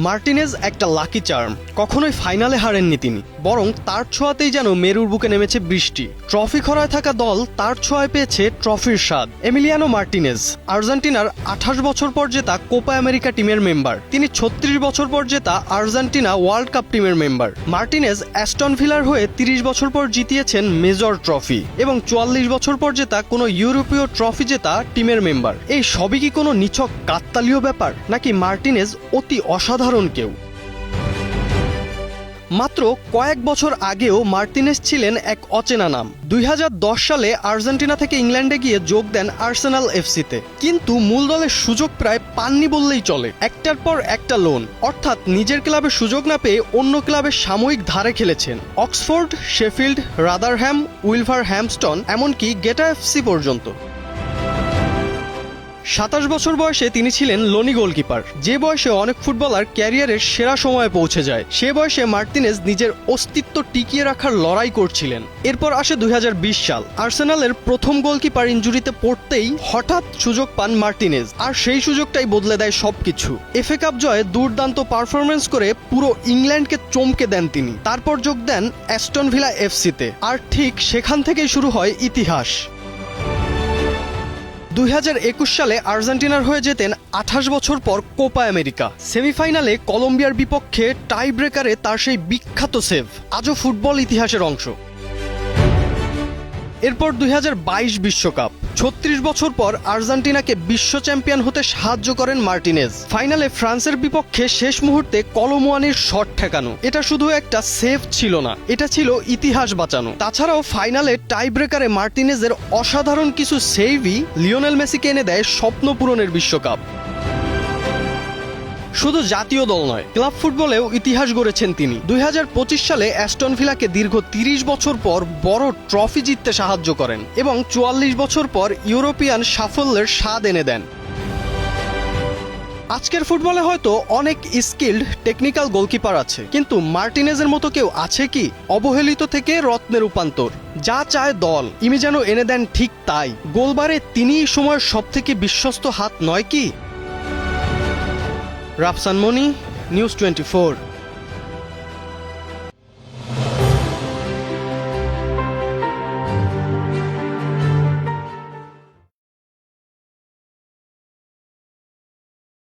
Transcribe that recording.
Martinez একটা lucky charm. কখনোই ফাইনালে হারেননি তিনি, বরং তার ছোঁয়াতেই যেন মেরুর বুকে নেমেছে বৃষ্টি। ট্রফি খরায় থাকা দল তার ছোঁয়ায় পেয়েছে ট্রফির স্বাদ। এমিলিয়ানো মার্টিনেজ আর্জেন্টিনার 28 বছর পর জেতা কোপা আমেরিকা টিমের মেম্বার। তিনি 36 বছর পর জেতা আর্জেন্টিনা ওয়ার্ল্ড কাপ টিমের মেম্বার। মার্টিনেজ অ্যাস্টন ভিলার হয়ে 30 বছর পর জিতিয়েছেন মেজর ট্রফি এবং 44 বছর পর জেতা কোনো ইউরোপীয় ট্রফি জেতা টিমের মেম্বার। এই সবই কি কোনো নিছক কাকতালীয় ব্যাপার, নাকি মার্টিনেজ অতি অসাধারণ কেউ? মাত্র কয়েক বছর আগেও মার্টিনেজ ছিলেন এক অচেনা নাম। 2010 সালে আর্জেন্টিনা থেকে ইংল্যান্ডে গিয়ে যোগ দেন আর্সেনাল এফসিতে, কিন্তু মূল দলের সুযোগ প্রায় পাননি বললেই চলে। একটার পর একটা লোন, অর্থাৎ নিজের ক্লাবে সুযোগ না পেয়ে অন্য ক্লাবে সাময়িক ধারে খেলেছেন। অক্সফোর্ড, শেফিল্ড, রাদারহ্যাম, উইলভারহ্যাম্পটন, এমনকি গেটাফসি পর্যন্ত। 27 বছর বয়সে তিনি ছিলেন লোনি গোলকিপার, যে বয়সে অনেক ফুটবলার ক্যারিয়ারের সেরা সময়ে পৌঁছে যায়। সে বয়সে মার্টিনেজ নিজের অস্তিত্ব টিকিয়ে রাখার লড়াই করছিলেন। এরপর আসে 2020 সাল। আর্সেনালের প্রথম গোলকিপার ইনজুরিতে পড়তেই হঠাৎ সুযোগ পান মার্টিনেজ, আর সেই সুযোগটাই বদলে দেয় সবকিছু। এফএ কাপ জয়ে দুর্দান্ত পারফরমেন্স করে পুরো ইংল্যান্ডকে চমকে দেন তিনি। তারপর যোগ দেন অ্যাস্টন ভিলা এফসিতে, আর ঠিক সেখান থেকেই শুরু হয় ইতিহাস। 2021 সালে আর্জেন্টিনার হয়ে যেতেন 28 বছর পর কোপা আমেরিকা। সেমিফাইনালে কলম্বিয়ার বিপক্ষে টাই ব্রেকারে তার সেই বিখ্যাত সেভ আজও ফুটবল ইতিহাসের অংশ। এরপর 2022 বিশ্বকাপ। 36 বছর পর আর্জেন্টিনাকে বিশ্ব চ্যাম্পিয়ন হতে সাহায্য করেন মার্টিনেজ। ফাইনালে ফ্রান্সের বিপক্ষে শেষ মুহূর্তে কলোমুয়ানির শট ঠেকানো, এটা শুধু একটা সেভ ছিল না, এটা ছিল ইতিহাস বাঁচানো। তাছাড়াও ফাইনালে টাই ব্রেকারে মার্টিনেজের অসাধারণ কিছু সেভই লিওনেল মেসিকে এনে দেয় স্বপ্ন পূরণের বিশ্বকাপ। শুধু জাতীয় দল নয়, ক্লাব ফুটবলেও ইতিহাস গড়েছেন তিনি। 2025 সালে অ্যাস্টন ভিলাকে দীর্ঘ 30 বছর পর বড় ট্রফি জিততে সাহায্য করেন এবং 44 বছর পর ইউরোপিয়ান সাফল্যের স্বাদ এনে দেন। আজকের ফুটবলে হয়তো অনেক স্কিল্ড টেকনিক্যাল গোলকিপার আছে, কিন্তু মার্টিনেজের মতো কেউ আছে কি? অবহেলিত থেকে রত্নে রূপান্তর। যা চায় দল, ইনি যেন এনে দেন ঠিক তাই। গোলবারে তিনিই সময়ের সবথেকে বিশ্বস্ত হাত নয় কি? রাফসান মনি, নিউজ 24।